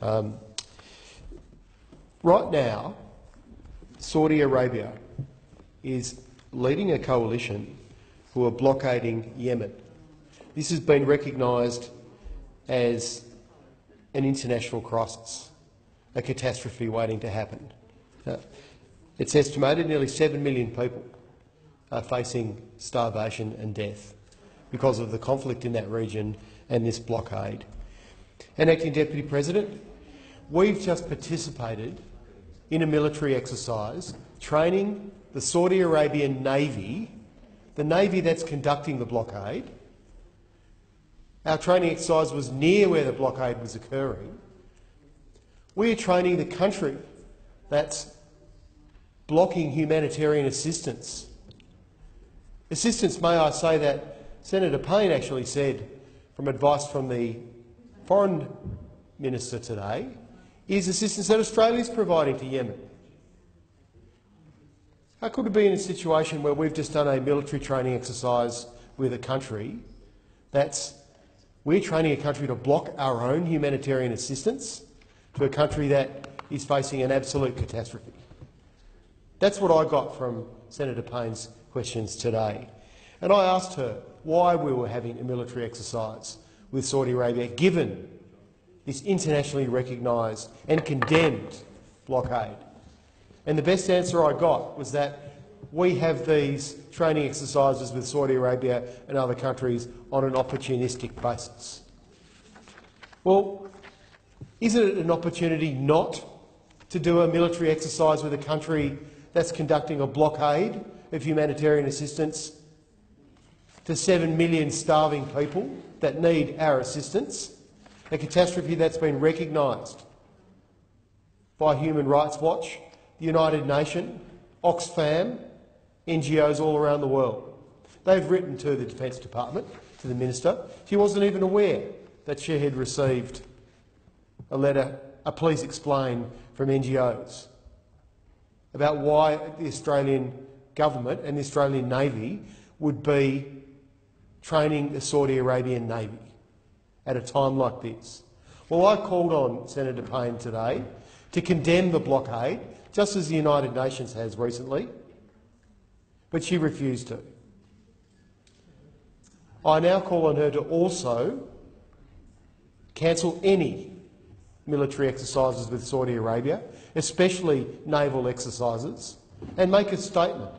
Right now, Saudi Arabia is leading a coalition who are blockading Yemen. This has been recognised as an international crisis, a catastrophe waiting to happen. It's estimated nearly 7 million people are facing starvation and death because of the conflict in that region and this blockade. And Acting Deputy President, we've just participated in a military exercise training the Saudi Arabian Navy, the Navy that's conducting the blockade. Our training exercise was near where the blockade was occurring. We are training the country that's blocking humanitarian assistance. Assistance, may I say, that Senator Payne actually said, from advice from the Foreign Minister today, is assistance that Australia is providing to Yemen. How could we be in a situation where we've just done a military training exercise with a country we're training a country to block our own humanitarian assistance to a country that is facing an absolute catastrophe? That's what I got from Senator Payne's questions today. And I asked her why we were having a military exercise with Saudi Arabia, given this internationally recognised and condemned blockade. And the best answer I got was that we have these training exercises with Saudi Arabia and other countries on an opportunistic basis. Well, isn't it an opportunity not to do a military exercise with a country that's conducting a blockade of humanitarian assistance to 7 million starving people that need our assistance, a catastrophe that's been recognised by Human Rights Watch, the United Nations, Oxfam, NGOs all around the world? They've written to the Defence Department, to the Minister. She wasn't even aware that she had received a letter, a please explain, from NGOs about why the Australian government and the Australian Navy would be training the Saudi Arabian Navy at a time like this. Well, I called on Senator Payne today to condemn the blockade, just as the United Nations has recently, but she refused to. I now call on her to also cancel any military exercises with Saudi Arabia, especially naval exercises, and make a statement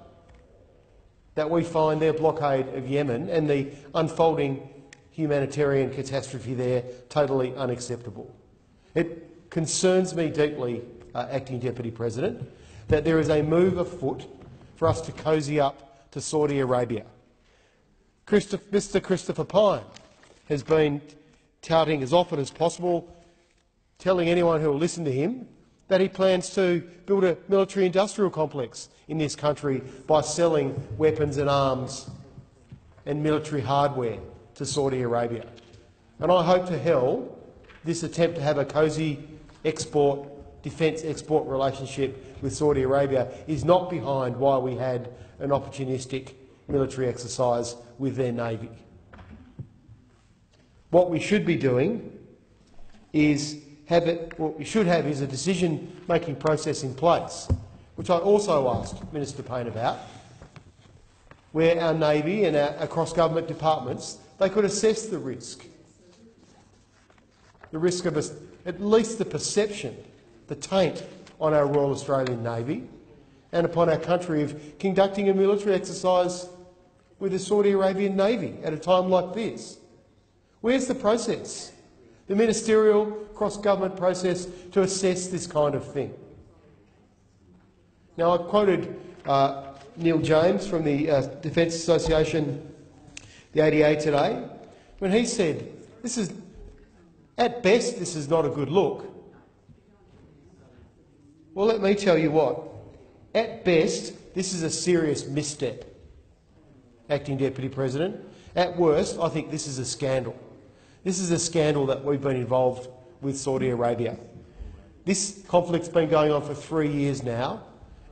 that we find their blockade of Yemen and the unfolding humanitarian catastrophe there totally unacceptable. It concerns me deeply, Acting Deputy President, that there is a move afoot for us to cosy up to Saudi Arabia. Mr Christopher Pyne has been touting as often as possible, telling anyone who will listen to him, that he plans to build a military-industrial complex in this country by selling weapons and arms and military hardware to Saudi Arabia. And I hope to hell this attempt to have a cosy defence export relationship with Saudi Arabia is not behind why we had an opportunistic military exercise with their navy. What we should be doing is what we should have is a decision-making process in place, which I also asked Minister Payne about, where our Navy and across government departments, they could assess the risk of at least the perception, the taint on our Royal Australian Navy and upon our country of conducting a military exercise with the Saudi Arabian Navy at a time like this. Where's the process? The ministerial cross-government process to assess this kind of thing. Now, I quoted Neil James from the Defence Association, the ADA, today, when he said, at best, this is not a good look. Well, let me tell you what. At best, this is a serious misstep, Acting Deputy President. At worst, I think this is a scandal. This is a scandal that we've been involved with Saudi Arabia. This conflict's been going on for 3 years now,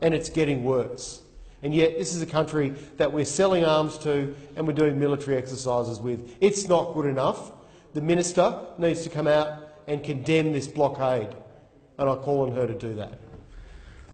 and it's getting worse. And yet this is a country that we're selling arms to and we're doing military exercises with. It's not good enough. The Minister needs to come out and condemn this blockade. And I call on her to do that.